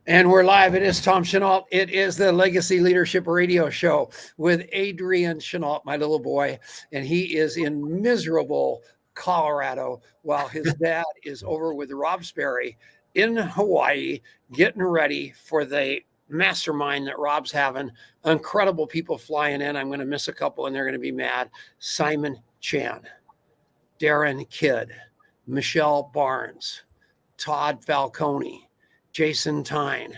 And we're live. It is Tom Chenault. It is the Legacy Leadership Radio Show with Adrian Chenault, my little boy. And he is in miserable Colorado while his dad is over with Rob Sperry in Hawaii getting ready for the mastermind that Rob's having. Incredible people flying in. I'm going to miss a couple and they're going to be mad. Simon Chan, Darren Kidd, Michelle Barnes, Todd Falcone, Jason Tyne,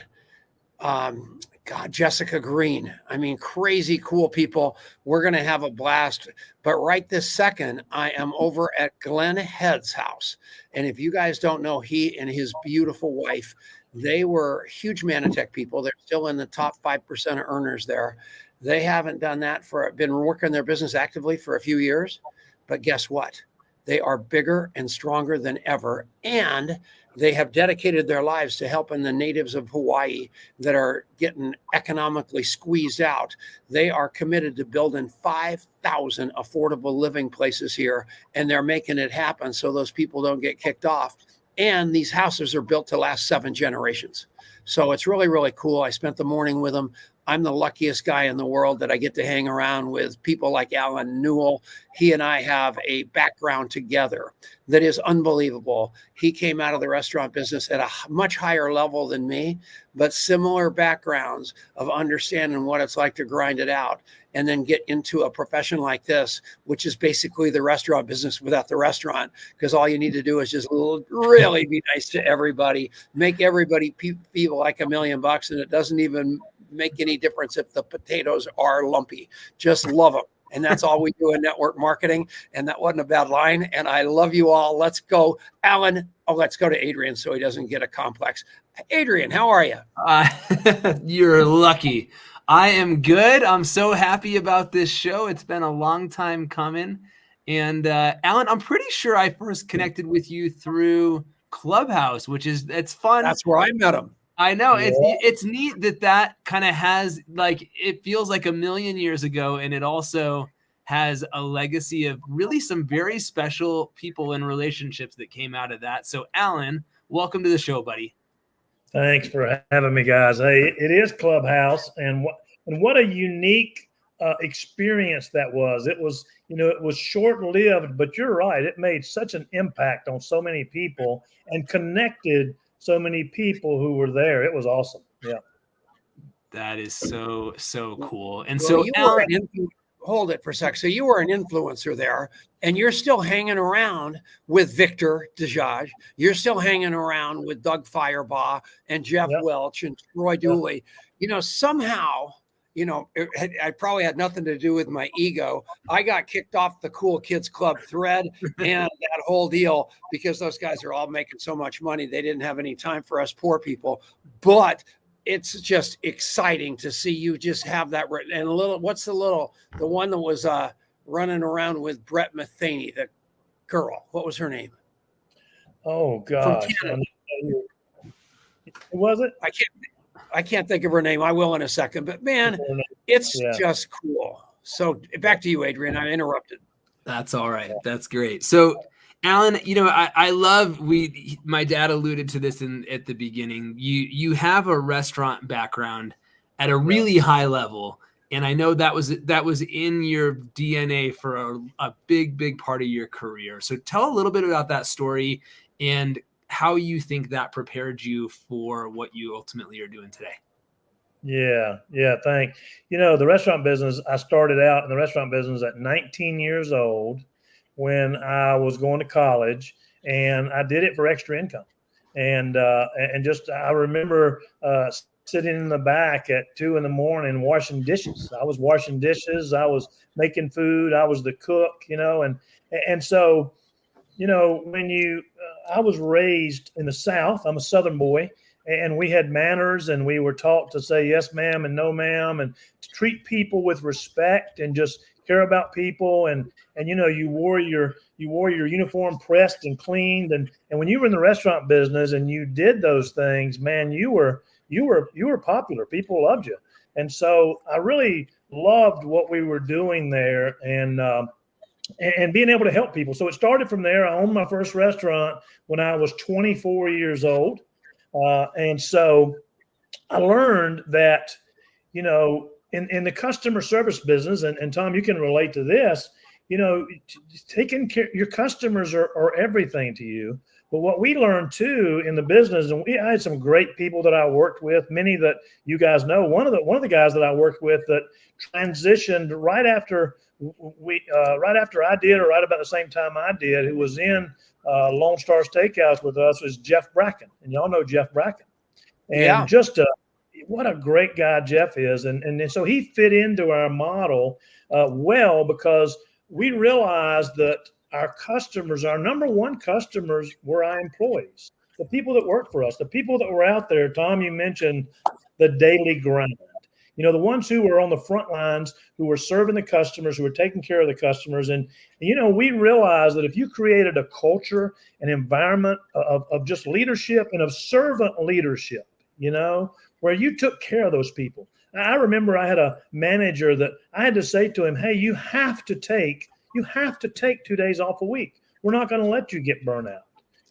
God, Jessica Green. I mean, crazy cool people. We're going to have a blast. But right this second, I am over at Glenn Head's house. And if you guys don't know, he and his beautiful wife, they were huge Manatech people. They're still in the top 5% of earners there. They haven't done that been working their business actively for a few years. But guess what? They are bigger and stronger than ever. And they have dedicated their lives to helping the natives of Hawaii that are getting economically squeezed out. They are committed to building 5,000 affordable living places here, and they're making it happen so those people don't get kicked off. And these houses are built to last 7 generations. So it's really, really cool. I spent the morning with them. I'm the luckiest guy in the world that I get to hang around with people like Alan Newell. He and I have a background together that is unbelievable. He came out of the restaurant business at a much higher level than me, but similar backgrounds of understanding what it's like to grind it out and then get into a profession like this, which is basically the restaurant business without the restaurant, because all you need to do is just really be nice to everybody, make everybody feel like $1 million, and it doesn't even make any difference if the potatoes are lumpy. Just love them. And that's all we do in network marketing. And that wasn't a bad line. And I love you all. Let's go, Alan. Oh, let's go to Adrian so he doesn't get a complex. Adrian, how are you? You're lucky. I am good. I'm so happy about this show. It's been a long time coming. And Alan, I'm pretty sure I first connected with you through Clubhouse, it's fun. That's where I met him. I know. Yeah. It's neat that kind of has, like, it feels like 1,000,000 years ago, and it also has a legacy of really some very special people and relationships that came out of that. So, Alan, welcome to the show, buddy. Thanks for having me, guys. Hey, it is Clubhouse, and what a unique experience that was. It was, it was short-lived, but you're right. It made such an impact on so many people and connected so many people who were there. It was awesome. Yeah. That is so cool. And well, so you Alan, hold it for a sec. So you were an influencer there, and you're still hanging around with Victor DeJage. You're still hanging around with Doug Firebaugh and Jeff Welch and Troy Dooley. Somehow, I probably had nothing to do with my ego. I got kicked off the Cool Kids Club thread and that whole deal because those guys are all making so much money. They didn't have any time for us poor people. But it's just exciting to see you just have that. And the one that was running around with Brett Matheny, the girl. What was her name? Oh, gosh. Was it? I can't think of her name. I will in a second. But, man, it's just cool. So back to you, Adrian. I interrupted. That's all right. That's great. So, Alan, I love my dad alluded to this at the beginning. You have a restaurant background at a really high level. And I know that was in your DNA for a big part of your career. So tell a little bit about that story and how you think that prepared you for what you ultimately are doing today. Yeah. Thanks. The restaurant business, I started out in the restaurant business at 19 years old when I was going to college, and I did it for extra income. And I remember sitting in the back at 2 a.m. washing dishes. I was washing dishes. I was making food. I was the cook, and so, I was raised in the South. I'm a Southern boy, and we had manners, and we were taught to say yes, ma'am, and no, ma'am, and to treat people with respect and just care about people. And you wore your uniform pressed and cleaned. And when you were in the restaurant business and you did those things, man, you were popular. People loved you. And so I really loved what we were doing there and being able to help people. So it started from there. I owned my first restaurant when I was 24 years old. And so I learned that, in the customer service business, and Tom, you can relate to this, taking care, your customers are everything to you. But what we learned too in the business, and I had some great people that I worked with, many that you guys know. One of the guys that I worked with that transitioned right after I did, or right about the same time I did, who was in Lone Star Steakhouse with us, was Jeff Bracken, and y'all know Jeff Bracken, and what a great guy Jeff is, and so he fit into our model well, because we realized that our customers, our number one customers, were our employees, the people that work for us, the people that were out there. Tom, you mentioned the daily grind. The ones who were on the front lines, who were serving the customers, who were taking care of the customers. And, we realized that if you created a culture, an environment of just leadership and of servant leadership, where you took care of those people. I remember I had a manager that I had to say to him, hey, you have to take 2 days off a week. We're not going to let you get burnt out.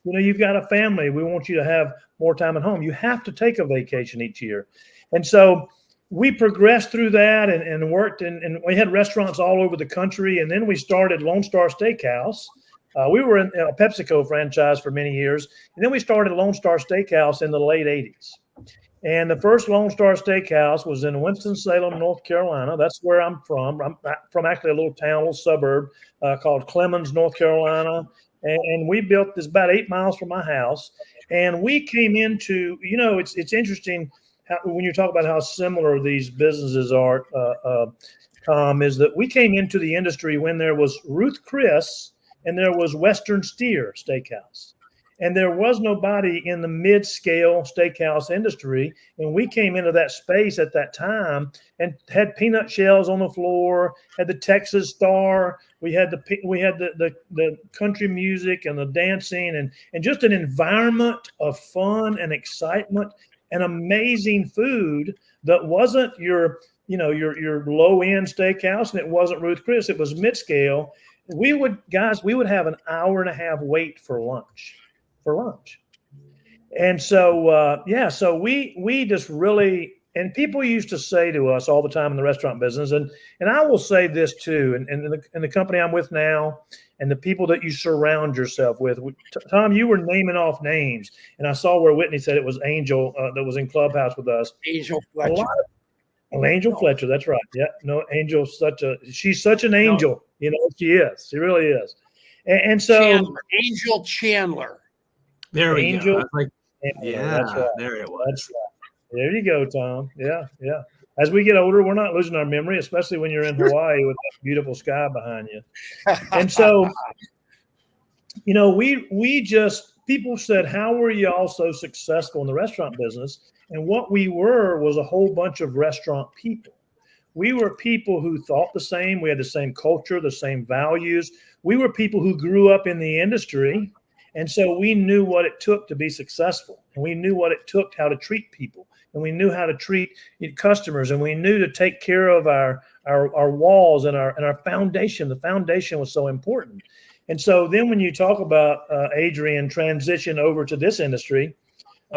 You've got a family. We want you to have more time at home. You have to take a vacation each year. And so we progressed through that and worked, and we had restaurants all over the country. And then we started Lone Star Steakhouse. We were in a PepsiCo franchise for many years. And then we started Lone Star Steakhouse in the late 80s. And the first Lone Star Steakhouse was in Winston-Salem, North Carolina. That's where I'm from. I'm from actually a little town, a little suburb called Clemens, North Carolina. And we built this about 8 miles from my house. And we came into, it's interesting when you talk about how similar these businesses are, Tom, is that we came into the industry when there was Ruth Chris and there was Western Steer Steakhouse. And there was nobody in the mid-scale steakhouse industry. And we came into that space at that time and had peanut shells on the floor, had the Texas Star. We had the country music and the dancing and just an environment of fun and excitement and amazing food that wasn't your low-end steakhouse, and it wasn't Ruth Chris. It was mid-scale. We would have an hour and a half wait for lunch. And so, so we just really, and people used to say to us all the time in the restaurant business, and I will say this too, and in the company I'm with now, and the people that you surround yourself with. Tom, you were naming off names, and I saw where Whitney said it was Angel that was in Clubhouse with us. Angel Fletcher. Angel Fletcher, that's right. Yeah, no, Angel's she's such an angel. She is. She really is. And so Angel Chandler. There we Angel, go. That's right. There it was. That's right. There you go, Tom. Yeah. As we get older, we're not losing our memory, especially when you're in Hawaii with that beautiful sky behind you. And so, people said, how were you all so successful in the restaurant business? And what we were was a whole bunch of restaurant people. We were people who thought the same. We had the same culture, the same values. We were people who grew up in the industry. And so we knew what it took to be successful, and we knew what it took, how to treat people, and we knew how to treat customers, and we knew to take care of our walls and our foundation. The foundation was so important. And so then when you talk about Adrian transition over to this industry,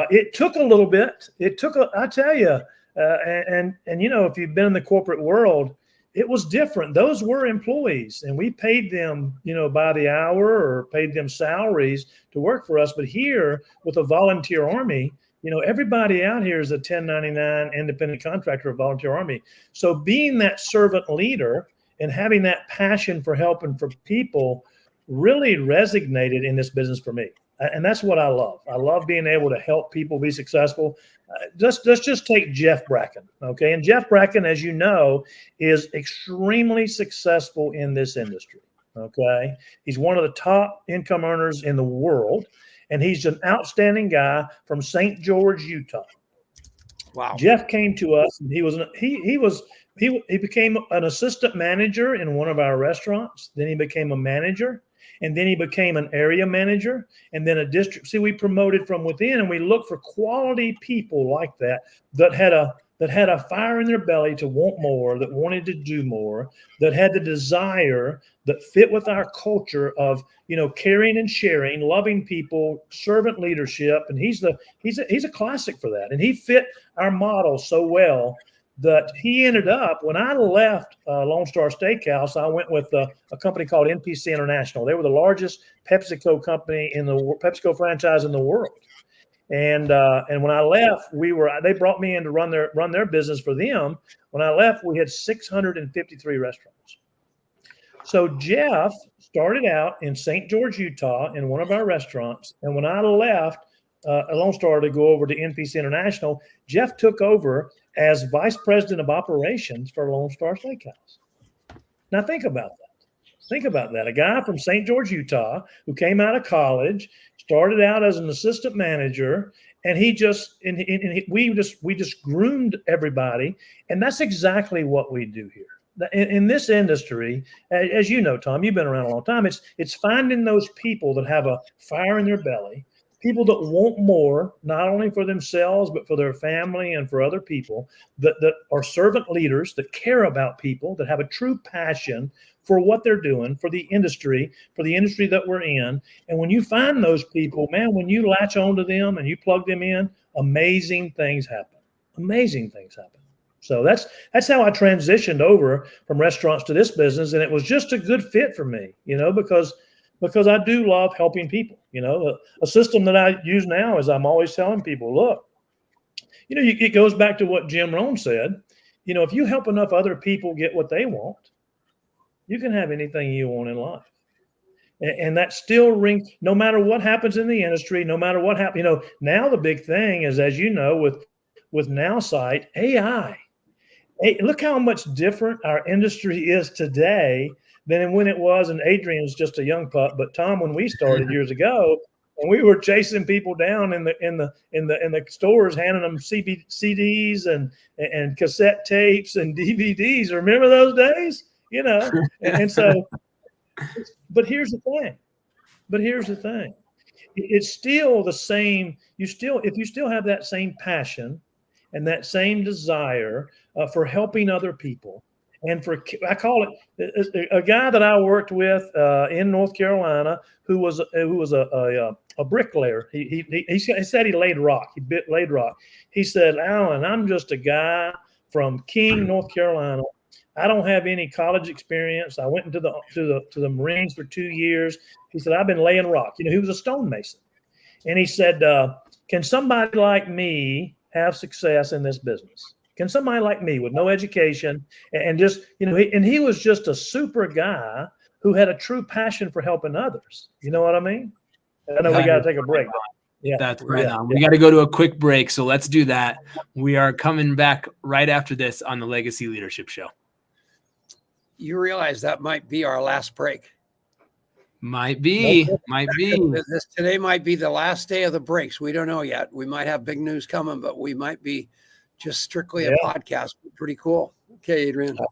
it took a little bit. I tell you, and if you've been in the corporate world, it was different. Those were employees, and we paid them, by the hour, or paid them salaries to work for us. But here with a volunteer army, everybody out here is a 1099 independent contractor, of volunteer army. So being that servant leader and having that passion for helping for people really resonated in this business for me. And that's what I love. I love being able to help people be successful. Let's just take Jeff Bracken, okay? And Jeff Bracken, as you know, is extremely successful in this industry, okay? He's one of the top income earners in the world, and he's an outstanding guy from St. George, Utah. Wow. Jeff came to us, and he became an assistant manager in one of our restaurants. Then he became a manager. And then he became an area manager, and then a district. See, we promoted from within, and we looked for quality people like that had a that had a fire in their belly to want more, that wanted to do more, that had the desire that fit with our culture of, caring and sharing, loving people, servant leadership. And he's a classic for that. And he fit our model so well that he ended up, when I left Lone Star Steakhouse, I went with a company called NPC International. They were the largest PepsiCo company PepsiCo franchise in the world. And when I left, they brought me in to run their business for them. When I left, we had 653 restaurants. So Jeff started out in St. George, Utah, in one of our restaurants. And when I left Lone Star to go over to NPC International, Jeff took over as vice president of operations for Lone Star Steakhouse. Now think about that. Think about that. A guy from St. George, Utah, who came out of college, started out as an assistant manager, and we just groomed everybody. And that's exactly what we do here. In this industry, as you know, Tom, you've been around a long time, it's finding those people that have a fire in their belly, people that want more, not only for themselves, but for their family and for other people, that are servant leaders, that care about people, that have a true passion for what they're doing, for the industry that we're in. And when you find those people, man, when you latch onto them and you plug them in, amazing things happen. Amazing things happen. So that's how I transitioned over from restaurants to this business. And it was just a good fit for me, because I do love helping people. A system that I use now is I'm always telling people, look, it goes back to what Jim Rohn said. If you help enough other people get what they want, you can have anything you want in life. And that still rings, no matter what happens in the industry, no matter what happens. Now the big thing is, as you know, with NowSite, AI. Hey, look how much different our industry is today than when it was, and Adrian's just a young pup. But Tom, when we started years ago, and we were chasing people down in the stores, handing them CDs and cassette tapes and DVDs. Remember those days? And so, but here's the thing. It's still the same. If you still have that same passion and that same desire for helping other people, and I call it a guy that I worked with in North Carolina who was a bricklayer. He said he laid rock. Laid rock. He said, Alan, I'm just a guy from King, North Carolina. I don't have any college experience. I went into the Marines for 2 years. He said, I've been laying rock. He was a stonemason. And he said, can somebody like me have success in this business? Can somebody like me with no education and just, and he was just a super guy who had a true passion for helping others. You know what I mean? I know we got to take a break. Yeah, that's right on. We got to go to a quick break. So let's do that. We are coming back right after this on the Legacy Leadership Show. You realize that might be our last break. Might be. Today might be the last day of the breaks. We don't know yet. We might have big news coming, but we might be just strictly a podcast. Pretty cool. Okay, Adrian. I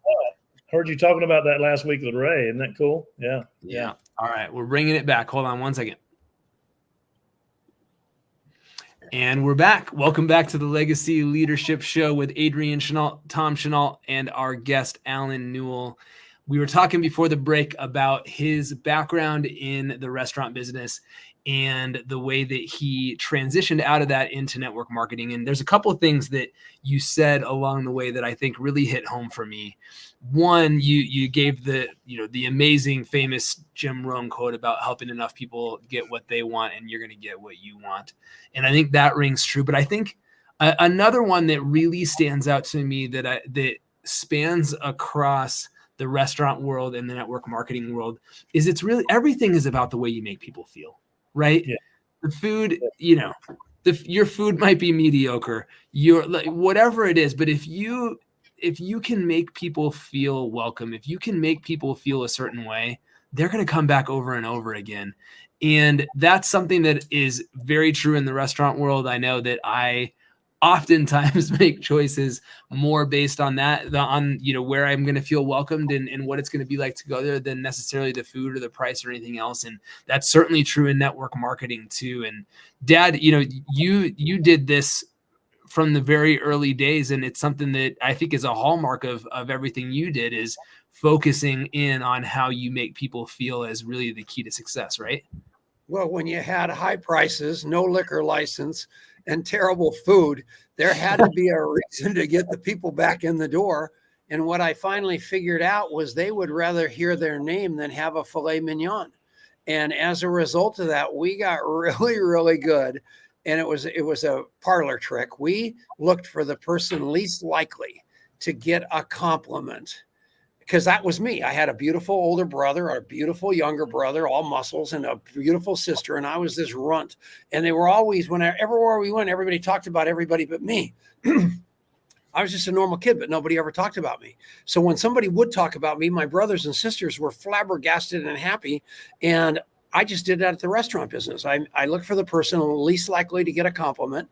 heard you talking about that last week with Ray. Isn't that cool? Yeah. All right. We're bringing it back. Hold on one second. And we're back. Welcome back to the Legacy Leadership Show with Adrian Chenault, Tom Chenault, and our guest, Alan Newell. We were talking before the break about his background in the restaurant business and the way that he transitioned out of that into network marketing. And there's a couple of things that you said along the way that I think really hit home for me. One, you gave the amazing famous Jim Rohn quote about helping enough people get what they want and you're going to get what you want. And I think that rings true. But I think another one that really stands out to me that spans across the restaurant world and the network marketing world is it's really everything is about the way you make people feel, right? Yeah. The food, your food might be mediocre, whatever it is, but if you can make people feel welcome, if you can make people feel a certain way, they're going to come back over and over again. And that's something that is very true in the restaurant world. I know that I oftentimes make choices more based on that, where I'm going to feel welcomed and what it's going to be like to go there than necessarily the food or the price or anything else. And that's certainly true in network marketing too. And Dad, you did this from the very early days. And it's something that I think is a hallmark of everything you did, is focusing in on how you make people feel as really the key to success, right? Well, when you had high prices, no liquor license, and terrible food, there had to be a reason to get the people back in the door. And what I finally figured out was they would rather hear their name than have a filet mignon. And as a result of that, we got really, really good. And it was a parlor trick. We looked for the person least likely to get a compliment, because that was me. I had a beautiful older brother, a beautiful younger brother, all muscles, and a beautiful sister. And I was this runt. And they were always, everywhere we went, everybody talked about everybody but me. I was just a normal kid, but nobody ever talked about me. So when somebody would talk about me, my brothers and sisters were flabbergasted and happy. And I just did that at the restaurant business. I looked for the person least likely to get a compliment.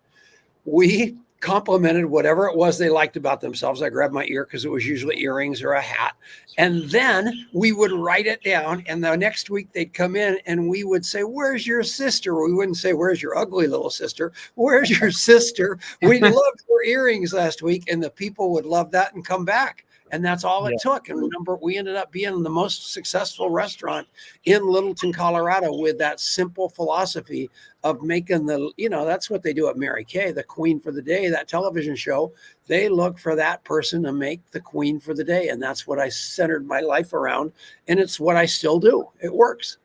We complimented whatever it was they liked about themselves. I grabbed my ear because it was usually earrings or a hat. And then we would write it down. And the next week they'd come in and we would say, "Where's your sister?" We wouldn't say, "Where's your ugly little sister?" "Where's your sister? We loved her earrings last week." And the people would love that and come back. And that's all it took. And remember, we ended up being the most successful restaurant in Littleton, Colorado, with that simple philosophy of making that's what they do at Mary Kay, the queen for the day, that television show. They look for that person to make the queen for the day. And that's what I centered my life around. And it's what I still do. It works.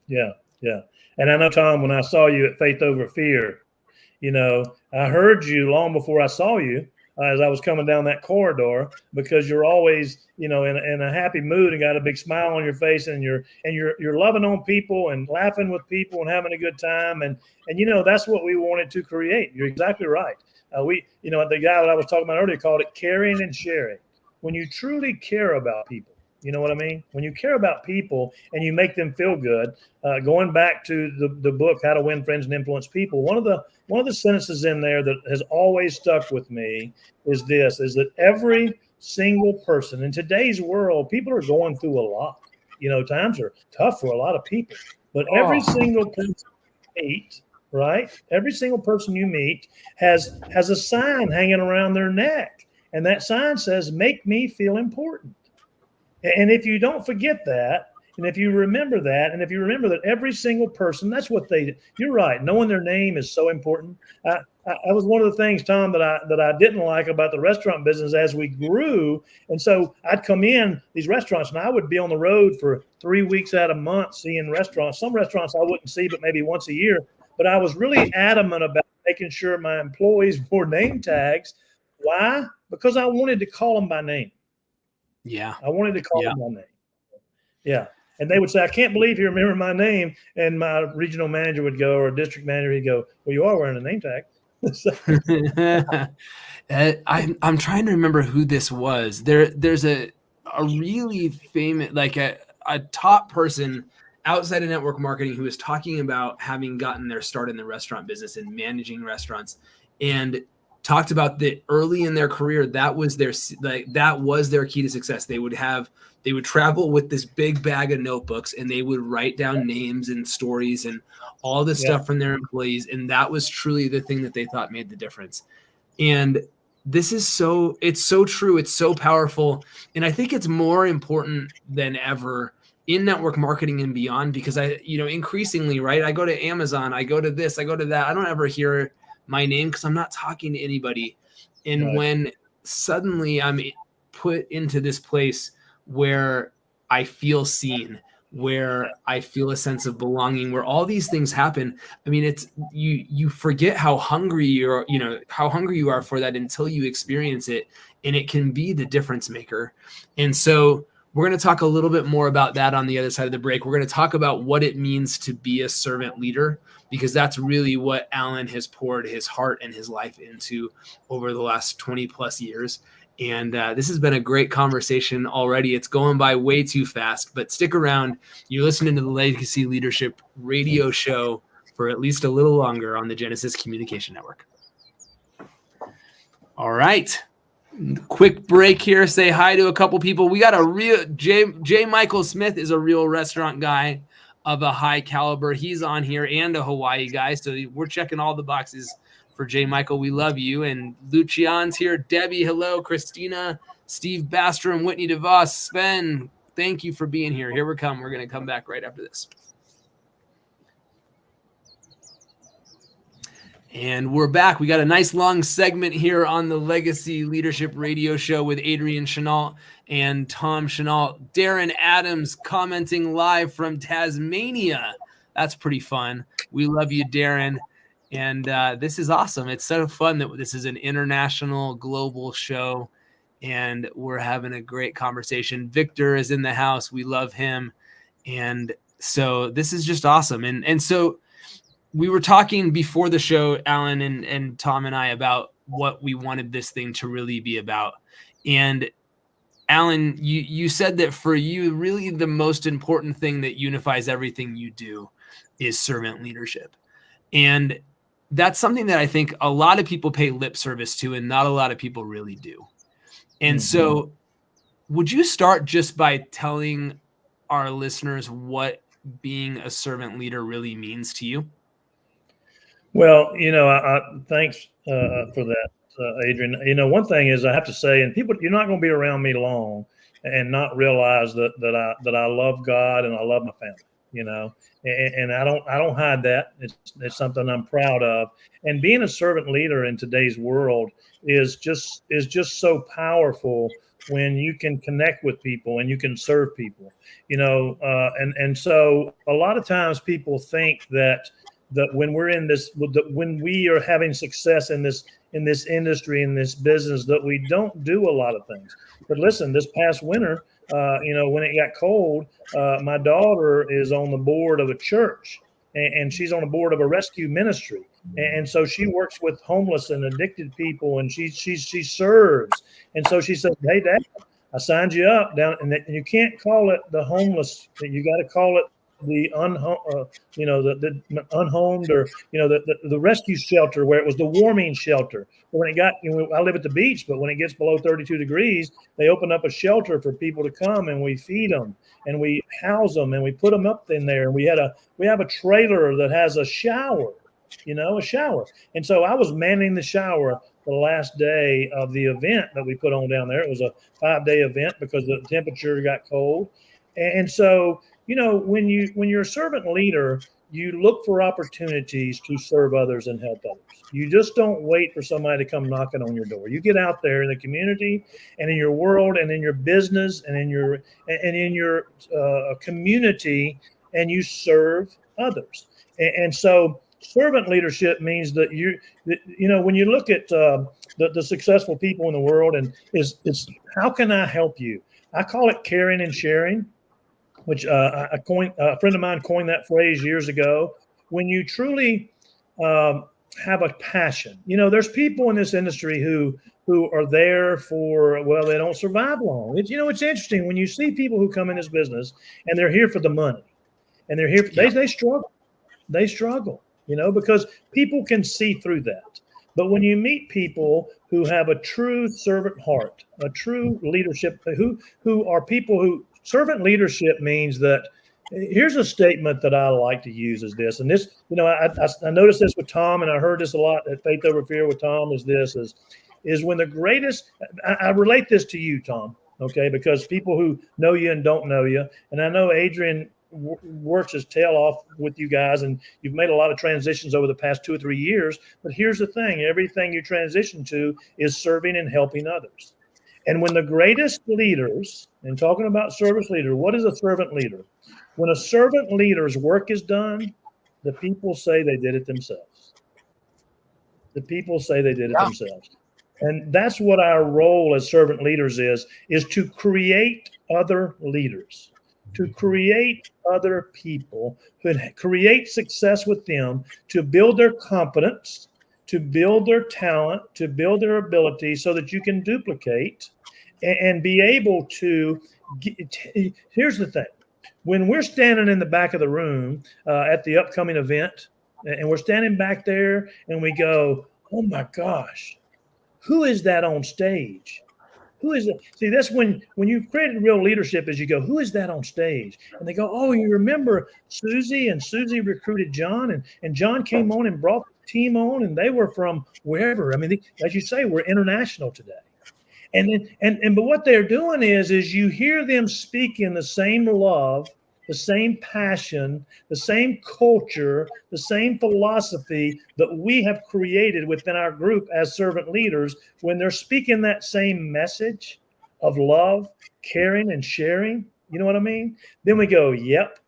Yeah. Yeah. And I know, Tom, when I saw you at Faith Over Fear, I heard you long before I saw you. As I was coming down that corridor, because you're always, in a happy mood and got a big smile on your face, and you're loving on people and laughing with people and having a good time. And that's what we wanted to create. You're exactly right. The guy that I was talking about earlier called it caring and sharing. When you truly care about people, you know what I mean? When you care about people and you make them feel good, going back to the book, How to Win Friends and Influence People, one of the sentences in there that has always stuck with me is that every single person in today's world, people are going through a lot. Times are tough for a lot of people, but every single person you meet, right? Every single person you meet has a sign hanging around their neck. And that sign says, "Make me feel important." And if you don't forget that, and if you remember that, and if you remember that every single person, that's what you're right. Knowing their name is so important. I was one of the things, Tom, that I didn't like about the restaurant business as we grew. And so I'd come in these restaurants and I would be on the road for 3 weeks out of a month seeing restaurants. Some restaurants I wouldn't see, but maybe once a year. But I was really adamant about making sure my employees wore name tags. Why? Because I wanted to call them by name. Yeah. I wanted to call them by name. Yeah. And they would say, "I can't believe you remember my name." And my regional manager would go, or district manager, he'd go, "Well, you are wearing a name tag." I'm trying to remember who this was. There's a really famous, like a top person outside of network marketing who was talking about having gotten their start in the restaurant business and managing restaurants, and talked about that early in their career, that was their key to success. They would travel with this big bag of notebooks and they would write down names and stories and all this stuff from their employees. And that was truly the thing that they thought made the difference. And it's so true. It's so powerful. And I think it's more important than ever in network marketing and beyond, because increasingly, right, I go to Amazon, I go to this, I go to that. I don't ever hear my name because I'm not talking to anybody. And when suddenly I'm put into this place where I feel seen, where I feel a sense of belonging, where all these things happen, I mean, it's you forget how hungry you are for that until you experience it, and it can be the difference maker. And so we're going to talk a little bit more about that on the other side of the break. We're going to talk about what it means to be a servant leader, because that's really what Alan has poured his heart and his life into over the last 20 plus years. And this has been a great conversation already. It's going by way too fast, but stick around. You're listening to the Legacy Leadership Radio Show for at least a little longer on the Genesis Communication Network. All right. Quick break here. Say hi to a couple people. We got a real J. Michael Smith is a real restaurant guy of a high caliber. He's on here, and a Hawaii guy. So we're checking all the boxes for J. Michael, we love you. And Lucian's here. Debbie, hello. Christina, Steve Bastrom, Whitney DeVos, Sven, thank you for being here. Here we come. We're going to come back right after this. And we're back. We got a nice long segment here on the Legacy Leadership Radio Show with Adrian Chenault and Tom Chenault. Darren Adams commenting live from Tasmania. That's pretty fun. We love you, Darren. And this is awesome. It's so fun that this is an international, global show, and we're having a great conversation. Victor is in the house. We love him. And so this is just awesome. And so we were talking before the show, Alan and Tom and I, about what we wanted this thing to really be about. And Alan, you said that for you, really the most important thing that unifies everything you do is servant leadership. And that's something that I think a lot of people pay lip service to, and not a lot of people really do. And so would you start just by telling our listeners what being a servant leader really means to you? Well, I thanks for that, Adrian. One thing is I have to say, and people, you're not going to be around me long and not realize that I love God and I love my family. And I don't hide that. It's something I'm proud of. And being a servant leader in today's world is just so powerful when you can connect with people and you can serve people. And so a lot of times people think that when we're in this, when we are having success in this industry, in this business, that we don't do a lot of things. But listen, this past winter, when it got cold, my daughter is on the board of a church, and she's on the board of a rescue ministry. And so she works with homeless and addicted people, and she serves. And so she said, "Hey, Dad, I signed you up down, and you can't call it the homeless. You got to call it the unhomed, or the rescue shelter, where it was the warming shelter. When it got, I live at the beach, but when it gets below 32 degrees, they open up a shelter for people to come, and we feed them and we house them and we put them up in there. And we have a trailer that has a shower, a shower. And so I was manning the shower the last day of the event that we put on down there. It was a 5-day event because the temperature got cold. And so, when you're a servant leader, you look for opportunities to serve others and help others. You just don't wait for somebody to come knocking on your door. You get out there in the community and in your world and in your business and in your community, and you serve others. And so servant leadership means that when you look at the successful people in the world, and it's how can I help you? I call it caring and sharing, which a friend of mine coined that phrase years ago. When you truly have a passion, there's people in this industry who are there for, well, they don't survive long. It's interesting when you see people who come in this business and they're here for the money, and they're here. They struggle, because people can see through that. But when you meet people who have a true servant heart, a true leadership, who are people who servant leadership means that. Here's a statement that I like to use is this, and this, I noticed this with Tom, and I heard this a lot at Faith Over Fear with Tom, is when the greatest, I relate this to you, Tom, okay, because people who know you and don't know you, and I know Adrian works his tail off with you guys, and you've made a lot of transitions over the past 2 or 3 years, but here's the thing, everything you transition to is serving and helping others. And when the greatest leaders, and talking about service leader, what is a servant leader? When a servant leader's work is done, the people say they did it themselves. The people say they did it themselves. And that's what our role as servant leaders is to create other leaders, to create other people, who create success with them, to build their competence, to build their talent, to build their ability, so that you can duplicate and be able to here's the thing. When we're standing in the back of the room at the upcoming event, and we're standing back there and we go, oh my gosh, who is that on stage? Who is it? See, that's when you've created real leadership, is you go, who is that on stage? And they go, oh, you remember Susie, and Susie recruited John, and John came on and brought Timon, and they were from wherever. I mean, as you say, we're international today. And then, but what they're doing is you hear them speaking the same love, the same passion, the same culture, the same philosophy that we have created within our group as servant leaders. When they're speaking that same message of love, caring, and sharing, you know what I mean? Then we go, yep,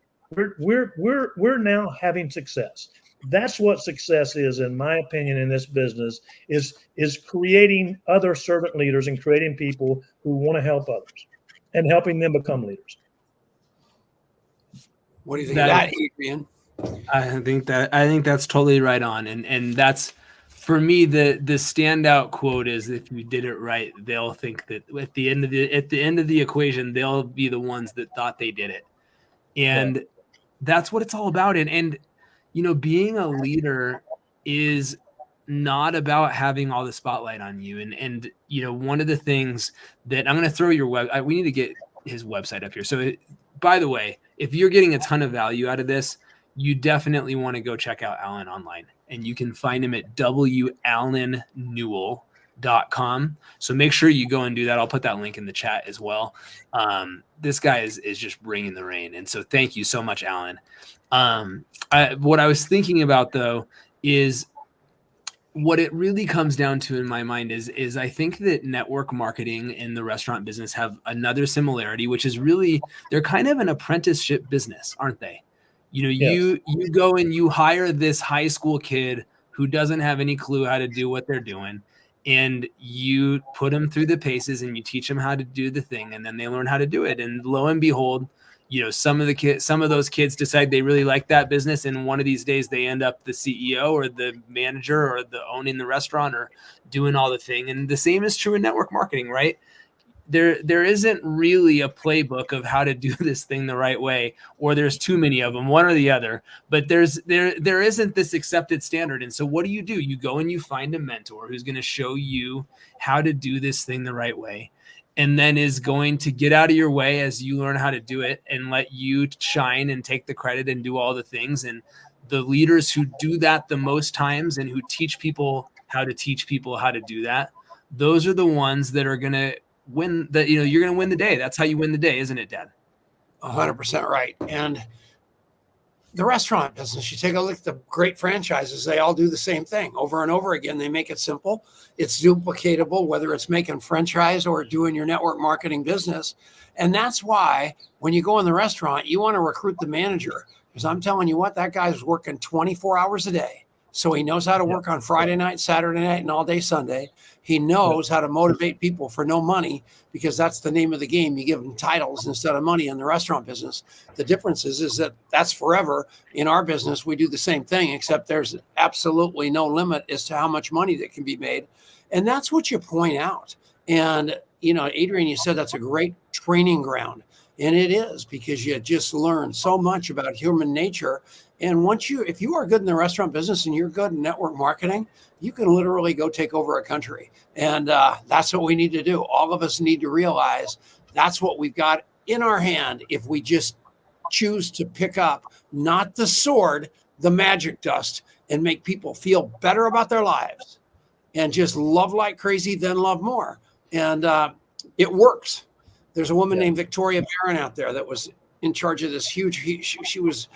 we're now having success. That's what success is, in my opinion, in this business, is creating other servant leaders and creating people who want to help others and helping them become leaders. What do you think of that, Adrian? I think that's totally right on. And that's, for me, the standout quote is, if you did it right, they'll think that at the end of the equation, they'll be the ones that thought they did it. And that's what it's all about. And you know, being a leader is not about having all the spotlight on you. And you know, one of the things that I'm going to throw your we need to get his website up here. So, by the way, if you're getting a ton of value out of this, you definitely want to go check out Alan online, and you can find him at walanNewell.com. So make sure you go and do that. I'll put that link in the chat as well. This guy is just bringing the rain. And so thank you so much, Alan. What I was thinking about, though, is what it really comes down to in my mind is I think that network marketing and the restaurant business have another similarity, which is really, they're kind of an apprenticeship business, aren't they? You know, you go and you hire this high school kid who doesn't have any clue how to do what they're doing, and you put them through the paces and you teach them how to do the thing, and then they learn how to do it. And lo and behold, you know, some of those kids decide they really like that business, and one of these days they end up the CEO or the manager or the owning the restaurant or doing all the thing. And the same is true in network marketing, right? There isn't really a playbook of how to do this thing the right way, or there's too many of them, one or the other. But there isn't this accepted standard. And so what do? You go and you find a mentor who's going to show you how to do this thing the right way, and then is going to get out of your way as you learn how to do it and let you shine and take the credit and do all the things. And the leaders who do that the most times and who teach people how to do that, those are the ones that are going to win you're going to win the day. That's how you win the day, isn't it, Dad? 100% right. And the restaurant business, you take a look at the great franchises, they all do the same thing over and over again. They make it simple. It's duplicatable, whether it's making franchise or doing your network marketing business. And that's why when you go in the restaurant, you want to recruit the manager, because I'm telling you what, that guy's working 24 hours a day. So he knows how to work on Friday night, Saturday night, and all day Sunday. He knows how to motivate people for no money, because that's the name of the game. You give them titles instead of money in the restaurant business. The difference is that that's forever. In our business, we do the same thing, except there's absolutely no limit as to how much money that can be made. And that's what you point out. And, you know, Adrian, you said that's a great training ground. And it is, because you just learn so much about human nature. And if you are good in the restaurant business and you're good in network marketing, you can literally go take over a country. And that's what we need to do. All of us need to realize that's what we've got in our hand if we just choose to pick up, not the sword, the magic dust, and make people feel better about their lives and just love like crazy, then love more. And it works. There's a woman named Victoria Barron out there that was in charge of this huge, she was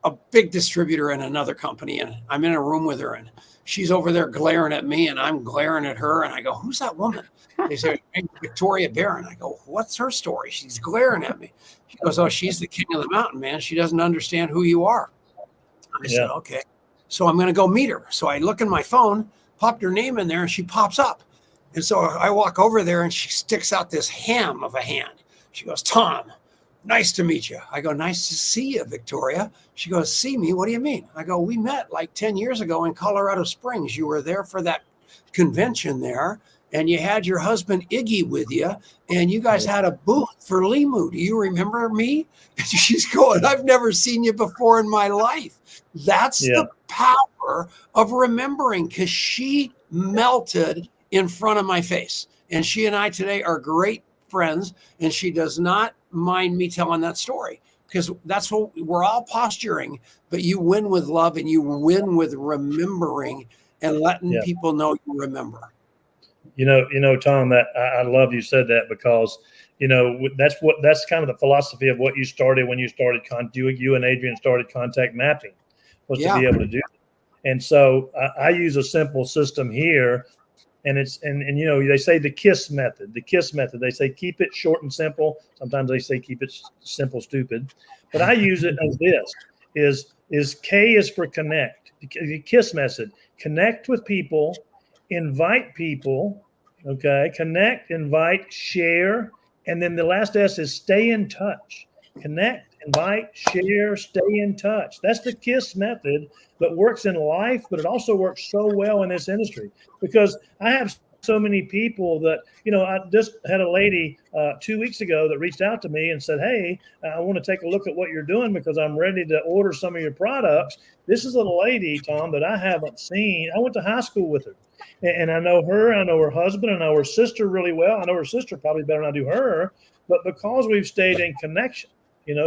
a big distributor in another company. And I'm in a room with her, and she's over there glaring at me, and I'm glaring at her. And I go, who's that woman? They say, Victoria Barron. I go, what's her story? She's glaring at me. She goes, oh, she's the king of the mountain, man. She doesn't understand who you are. I said, okay. So I'm going to go meet her. So I look in my phone, popped her name in there, and she pops up. And so I walk over there, and she sticks out this ham of a hand. She goes, Tom, nice to meet you. I go, nice to see you, Victoria. She goes, see me? What do you mean? I go, we met like 10 years ago in Colorado Springs. You were there for that convention there, and you had your husband Iggy with you, and you guys had a booth for Limu. Do you remember me? And she's going, I've never seen you before in my life. That's the power of remembering, because she melted in front of my face. And she and I today are great friends, and she does not mind me telling that story. because that's what we're all posturing, but you win with love and you win with remembering and letting people know you remember. Tom, that I love you said that, because that's kind of the philosophy of what you started when you started you and Adrian started contact mapping, was to be able to do that. And so I use a simple system here, and they say the KISS method. They say keep it short and simple. Sometimes they say keep it simple, stupid, but I use it as this: is K is for connect. The KISS method: connect with people, invite people. Okay, connect, invite, share, and then the last S is stay in touch. Connect, invite, share, stay in touch. That's the KISS method that works in life, but it also works so well in this industry, because I have so many people that, I just had a lady 2 weeks ago that reached out to me and said, hey, I want to take a look at what you're doing because I'm ready to order some of your products. This is a lady, Tom, that I haven't seen. I went to high school with her. And I know her, I know her husband, I know her sister really well. I know her sister probably better than I do her. But because we've stayed in connection,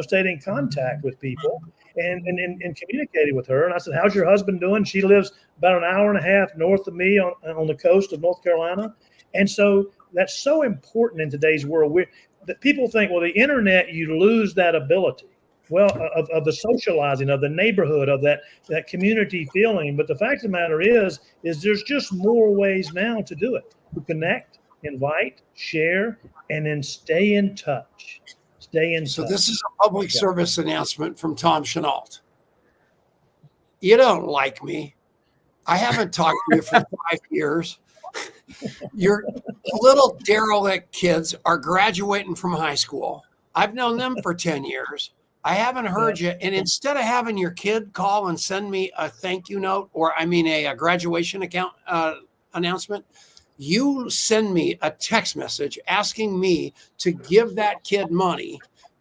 stayed in contact with people and communicated with her. And I said, how's your husband doing? She lives about an hour and a half north of me on the coast of North Carolina. And so that's so important in today's world. That people think, well, the internet, you lose that ability. Well, of the socializing, of the neighborhood, of that community feeling. But the fact of the matter is there's just more ways now to do it. To connect, invite, share, and then stay in touch. So this is a public service announcement from Tom Chenault. You don't like me. I haven't talked to you for 5 years. Your little derelict kids are graduating from high school. I've known them for 10 years. I haven't heard you. And instead of having your kid call and send me a thank you note, or a graduation announcement, you send me a text message asking me to give that kid money,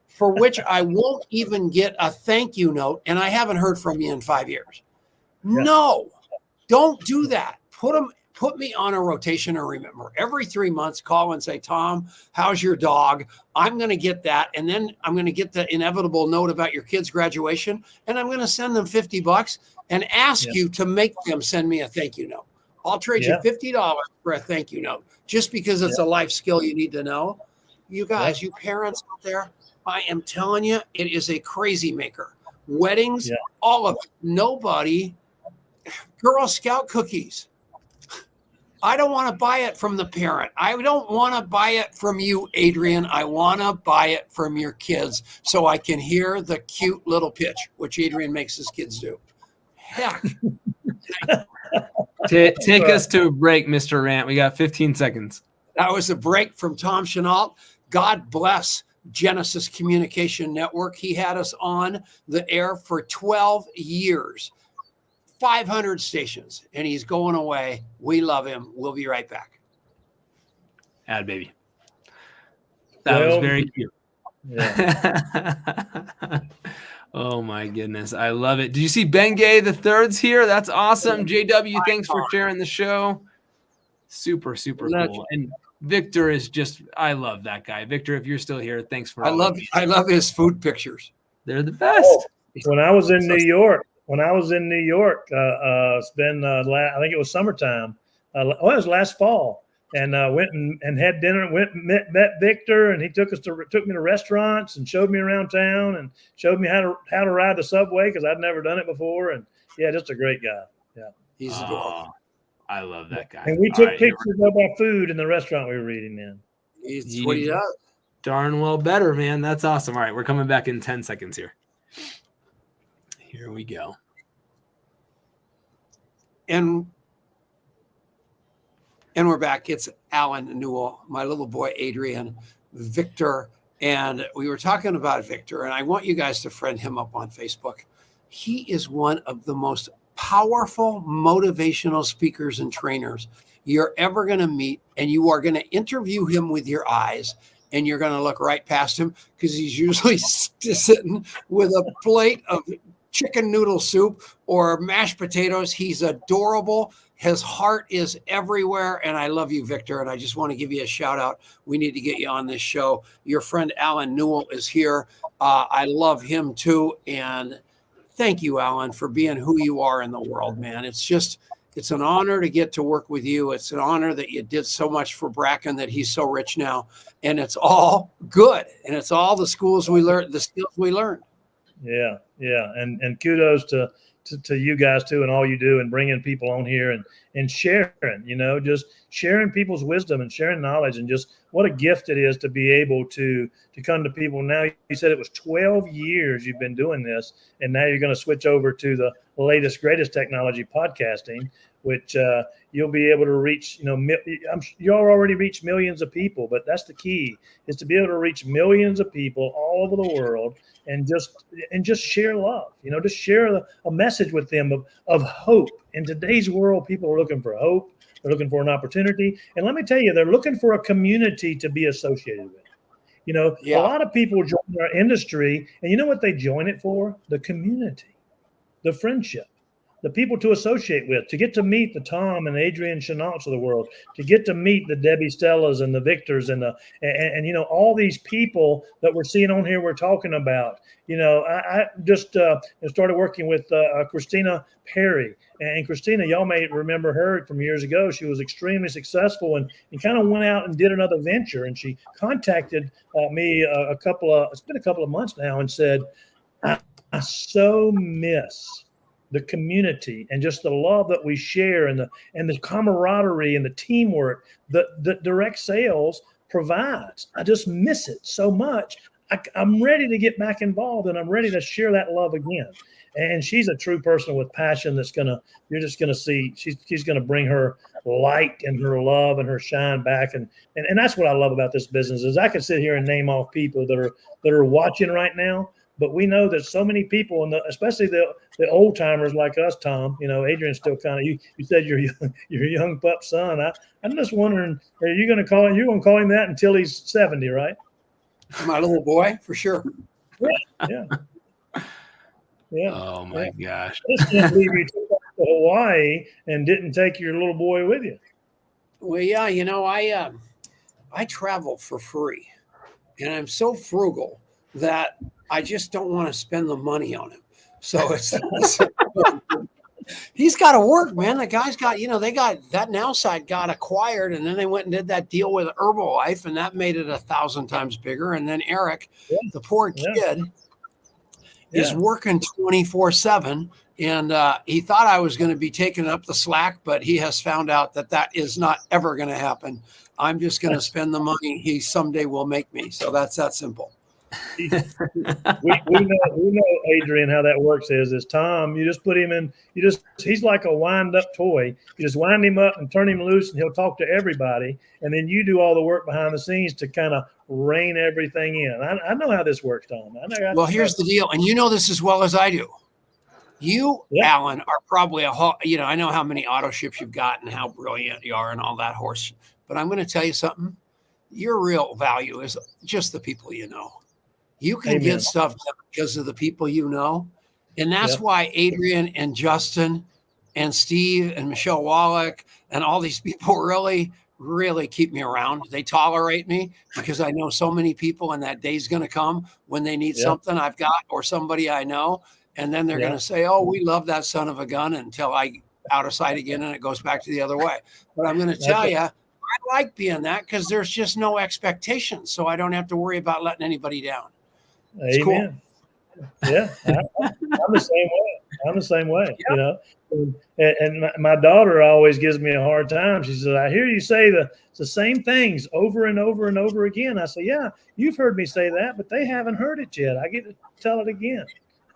for which I won't even get a thank you note. And I haven't heard from you in 5 years. Yeah. No, don't do that. Put me on a rotation, or remember, every 3 months, call and say, Tom, how's your dog? I'm going to get that. And then I'm going to get the inevitable note about your kid's graduation. And I'm going to send them $50 and ask you to make them send me a thank you note. I'll trade you $50 for a thank you note, just because it's a life skill you need to know. You guys, you parents out there, I am telling you, it is a crazy maker. Weddings, all of it. Nobody, Girl Scout cookies. I don't want to buy it from the parent. I don't want to buy it from you, Adrian. I want to buy it from your kids so I can hear the cute little pitch, which Adrian makes his kids do. Heck. Take us to a break, Mr. Rant. We got 15 seconds. That was a break from Tom Chenault. God bless Genesis Communication Network. He had us on the air for 12 years. 500 stations, and he's going away. We love him. We'll be right back. Ad baby. That was very cute. Yeah. Oh my goodness. I love it. Did you see Bengay the Third's here? That's awesome. JW, thanks for sharing the show. Super, super cool. And Victor is just, I love that guy. Victor, if you're still here, thanks for I love his food pictures. They're the best. When I was in New York, it's been, I think it was summertime. It was last fall, and went and had dinner. Met Victor, and he took me to restaurants and showed me around town and showed me how to ride the subway, because I'd never done it before. And just a great guy. Yeah, he's adorable. I love that guy. And we took pictures of our food in the restaurant we were eating in. It's what he does. Darn well better, man. That's awesome. All right, we're coming back in 10 seconds here. Here we go. And we're back. It's Alan Newell, my little boy, Adrian, Victor. And we were talking about Victor, and I want you guys to friend him up on Facebook. He is one of the most powerful motivational speakers and trainers you're ever going to meet. And you are going to interview him with your eyes, and you're going to look right past him, because he's usually sitting with a plate of chicken noodle soup or mashed potatoes. He's adorable. His heart is everywhere. And I love you, Victor. And I just want to give you a shout out. We need to get you on this show. Your friend Alan Newell is here. I love him too. And thank you, Alan, for being who you are in the world, man. It's an honor to get to work with you. It's an honor that you did so much for Bracken, that he's so rich now. And it's all good. And it's all the skills we learned. Yeah. And kudos to you guys too, and all you do, and bringing people on here and sharing, just sharing people's wisdom and sharing knowledge, and just what a gift it is to be able to come to people. Now, you said it was 12 years you've been doing this, and now you're going to switch over to the latest, greatest technology, podcasting, which you'll be able to reach, you already reach millions of people, but that's the key, is to be able to reach millions of people all over the world and just share love, just share a message with them of hope. In today's world, people are looking for hope. They're looking for an opportunity. And let me tell you, they're looking for a community to be associated with. A lot of people join our industry, and you know what they join it for? The community, the friendship, the people to associate with, to get to meet the Tom and Adrian Chenaults of the world, to get to meet the Debbie Stellas and the Victors and all these people that we're seeing on here we're talking about. I just started working with Christina Perry. And Christina, y'all may remember her from years ago. She was extremely successful and kind of went out and did another venture. And she contacted me it's been a couple of months now, and said, I so miss the community and just the love that we share, and the camaraderie and the teamwork that direct sales provides. I just miss it so much. I'm ready to get back involved, and I'm ready to share that love again. And she's a true person with passion you're just gonna see, she's gonna bring her light and her love and her shine back. And that's what I love about this business, is I could sit here and name off people that are watching right now. But we know that so many people, especially the old timers like us, Tom. Adrian's still kind of, you said your young pup son. I'm just wondering, are you going to call him that until he's 70, right? My little boy, for sure. Yeah. Oh my gosh! I just can't believe you took off to Hawaii and didn't take your little boy with you. Well, yeah, I travel for free, and I'm so frugal that I just don't want to spend the money on him. So he's got to work, man. The guy's got, they got that Now side got acquired, and then they went and did that deal with Herbalife, and that made it 1,000 times bigger. And then Eric, the poor kid, is working 24/7. And he thought I was going to be taking up the slack, but he has found out that is not ever going to happen. I'm just going to spend the money he someday will make me. So that's that simple. we know, Adrian, how that works is Tom, you just put him in, he's like a wind up toy. You just wind him up and turn him loose, and he'll talk to everybody. And then you do all the work behind the scenes to kind of rein everything in. I know how this works, Tom. Well, here's the deal. And you know this as well as I do. You, Alan, are probably I know how many auto ships you've got and how brilliant you are and all that horse. But I'm going to tell you something. Your real value is just the people you know. You can get stuff done because of the people you know. And that's why Adrian and Justin and Steve and Michelle Wallach and all these people really, really keep me around. They tolerate me because I know so many people, and that day's going to come when they need something I've got or somebody I know. And then they're going to say, oh, we love that son of a gun, until I out of sight again and it goes back to the other way. But I'm going to tell you, I like being that because there's just no expectations. So I don't have to worry about letting anybody down. It's Amen. Cool. Yeah, I'm the same way. Yeah. And my daughter always gives me a hard time. She says, I hear you say the same things over and over and over again. I say, yeah, you've heard me say that, but they haven't heard it yet. I get to tell it again.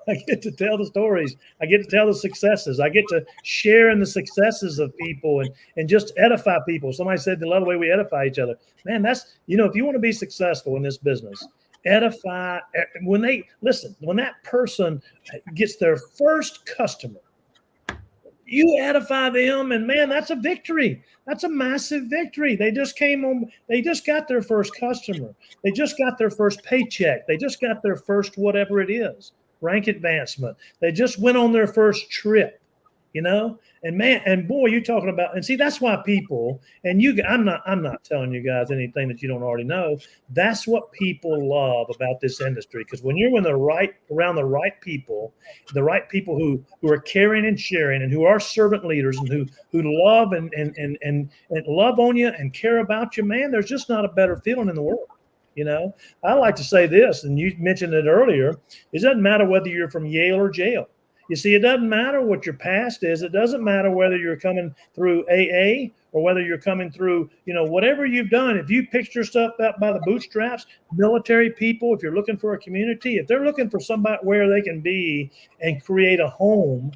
I get to tell the stories. I get to tell the successes. I get to share in the successes of people and just edify people. Somebody said, the love the way we edify each other. Man, that's, if you want to be successful in this business, edify. When that person gets their first customer, you edify them, and man, that's a victory. That's a massive victory. They just got their first customer. They just got their first paycheck. They just got their first whatever it is, rank advancement. They just went on their first trip, And man, and boy, you're talking about, and see, that's why people, and I'm not telling you guys anything that you don't already know. That's what people love about this industry. Because when you're around the right people who are caring and sharing and who are servant leaders and who love and love on you and care about you, man, there's just not a better feeling in the world. I like to say this, and you mentioned it earlier. It doesn't matter whether you're from Yale or jail. You see, it doesn't matter what your past is. It doesn't matter whether you're coming through AA or whether you're coming through, whatever you've done. If you picked your stuff up by the bootstraps, military people, if you're looking for a community, if they're looking for somebody where they can be and create a home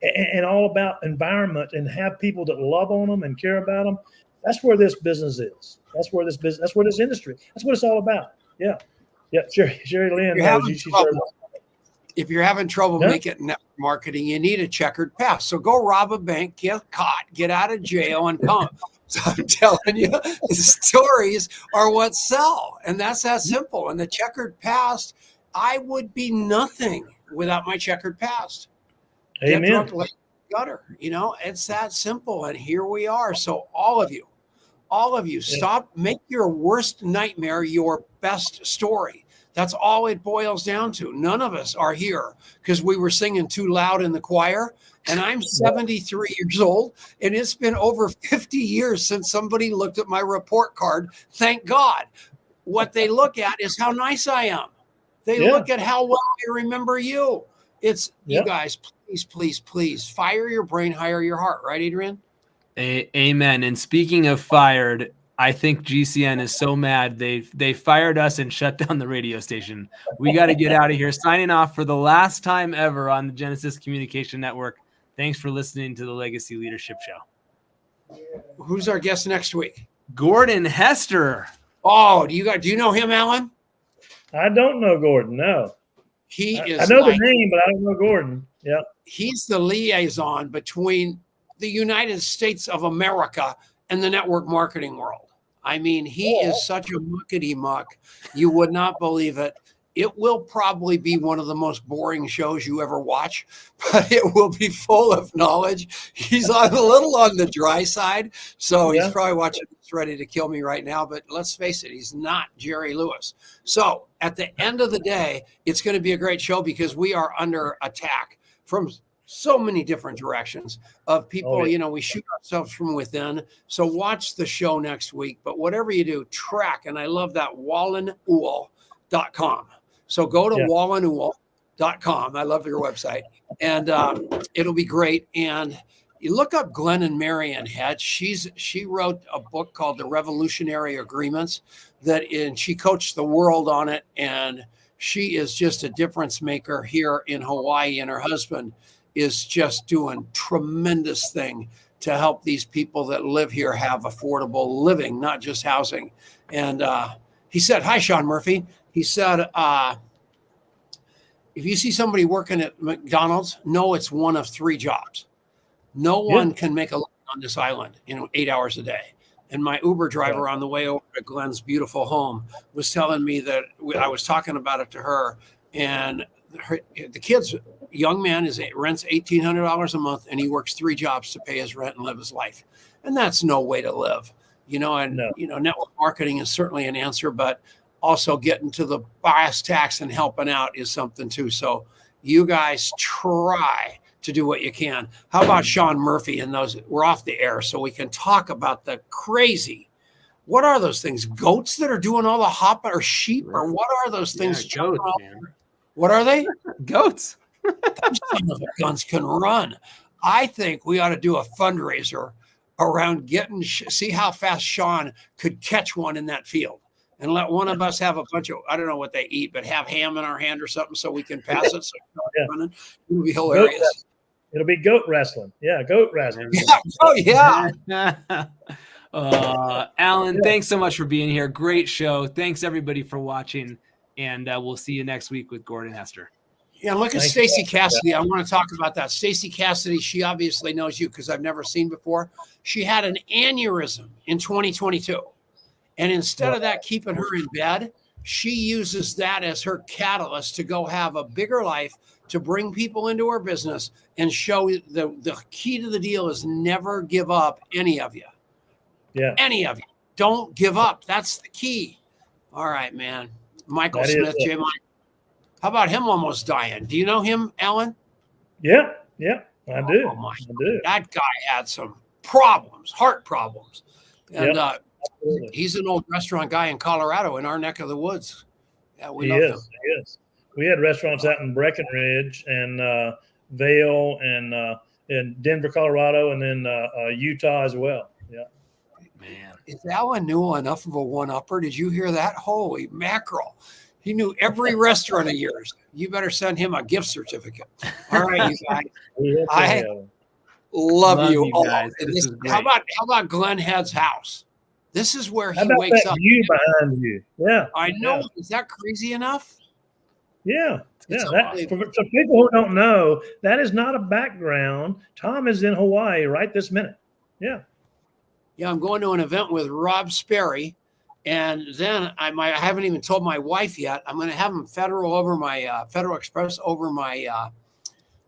and all about environment and have people that love on them and care about them, that's where this business is. That's where this industry, that's what it's all about. Yeah. Yeah. Sherry Lynn knows. If you're having trouble making network marketing, you need a checkered past. So go rob a bank, get caught, get out of jail, and come. So I'm telling you, the stories are what sell. And that's that simple. And the checkered past, I would be nothing without my checkered past. Amen. Get drunk like gutter. It's that simple. And here we are. So all of you, stop, make your worst nightmare your best story. That's all it boils down to. None of us are here because we were singing too loud in the choir. And I'm 73 years old, and it's been over 50 years since somebody looked at my report card. Thank God. What they look at is how nice I am. They look at how well I remember you. It's you guys, please fire your brain, hire your heart. Right, Adrian? Amen. And speaking of fired, I think GCN is so mad they fired us and shut down the radio station. We got to get out of here. Signing off for the last time ever on the Genesis Communication Network. Thanks for listening to the Legacy Leadership Show. Who's our guest next week? Gordon Hester. Oh, do you know him, Alan? I don't know Gordon. No. I know the name, but I don't know Gordon. Yeah. He's the liaison between the United States of America and the network marketing world. I mean, he is such a muckety muck. You would not believe it. It will probably be one of the most boring shows you ever watch, but it will be full of knowledge. He's a little on the dry side, so he's probably watching this ready to kill me right now, but let's face it, he's not Jerry Lewis. So at the end of the day, it's going to be a great show because we are under attack from so many different directions of people. We shoot ourselves from within. So watch the show next week. But whatever you do, track. And I love that WallenUhl.com. So go to WallenUhl.com. I love your website. And it'll be great. And you look up Glennon Marion Head. She wrote a book called The Revolutionary Agreements and she coached the world on it. And she is just a difference maker here in Hawaii. And her husband is just doing tremendous thing to help these people that live here have affordable living, not just housing. And he said, hi, Sean Murphy. He said, if you see somebody working at McDonald's, know it's one of 3 jobs. No one can make a living on this island, 8 hours a day. And my Uber driver on the way over to Glenn's beautiful home was telling me that I was talking about it to her, and the kid's young man rents $1,800 a month, and he works 3 jobs to pay his rent and live his life. And that's no way to live, network marketing is certainly an answer, but also getting to the bias tax and helping out is something too. So you guys try to do what you can. How about Sean Murphy and those? We're off the air, so we can talk about the crazy. What are those things? Goats that are doing all the hopping, or sheep, or what are those things? Goats, man. What are they? Goats. Those son of a guns can run. I think we ought to do a fundraiser around see how fast Sean could catch one in that field, and let one of us have a bunch of, I don't know what they eat, but have ham in our hand or something so we can pass it. So running. It would be hilarious. It'll be goat wrestling. Yeah, goat wrestling. Yeah. Oh, yeah. Alan, thanks so much for being here. Great show. Thanks, everybody, for watching. And we'll see you next week with Gordon Hester. Yeah, look at Stacey Cassidy. I want to talk about that. Stacey Cassidy, she obviously knows you because I've never seen before. She had an aneurysm in 2022. And instead of that keeping her in bed, she uses that as her catalyst to go have a bigger life, to bring people into our business and show the key to the deal is never give up, any of you. Yeah. Any of you. Don't give up. That's the key. All right, man. Michael That is Smith, it. J. Mike. How about him almost dying? Do you know him, Alan? Yeah. Yeah. I do. Oh, my I do. That guy had some problems, heart problems. And Absolutely. he's an old restaurant guy in Colorado in our neck of the woods. Yeah, we He love is. him. He is. We had restaurants out in Breckenridge and Vail and Denver, Colorado, and then Utah as well. Yeah. Man. Is Alan Newell enough of a one-upper? Did you hear that? Holy mackerel. He knew every restaurant of yours. You better send him a gift certificate. All right, you guys. I love you all. guys. This is How great. about Glenn Head's house? This is where How he about wakes that up. view behind you? Yeah. I know. Is that crazy enough? Yeah. It's Yeah. That, unbelievable. for people who don't know, that is not a background. Tom is in Hawaii right this minute. Yeah. Yeah, I'm going to an event with Rob Sperry, and then I haven't even told my wife yet. I'm going to have him Federal Express over my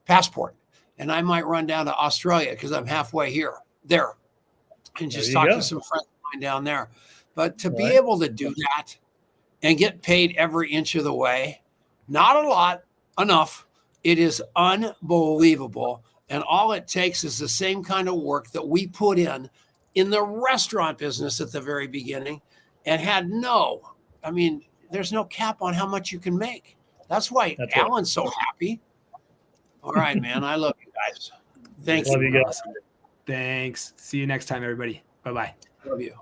passport, and I might run down to Australia because I'm halfway there, and just There you talk go. to some friends of mine down there. But to be Right. able to do that and get paid every inch of the way, not a lot, enough. It is unbelievable, and all it takes is the same kind of work that we put in the restaurant business at the very beginning and there's no cap on how much you can make. That's why That's right. Alan's so happy. All right, man. I love you guys. Thank Love you. you guys. Awesome. Thanks. See you next time, everybody. Bye-bye. Love you.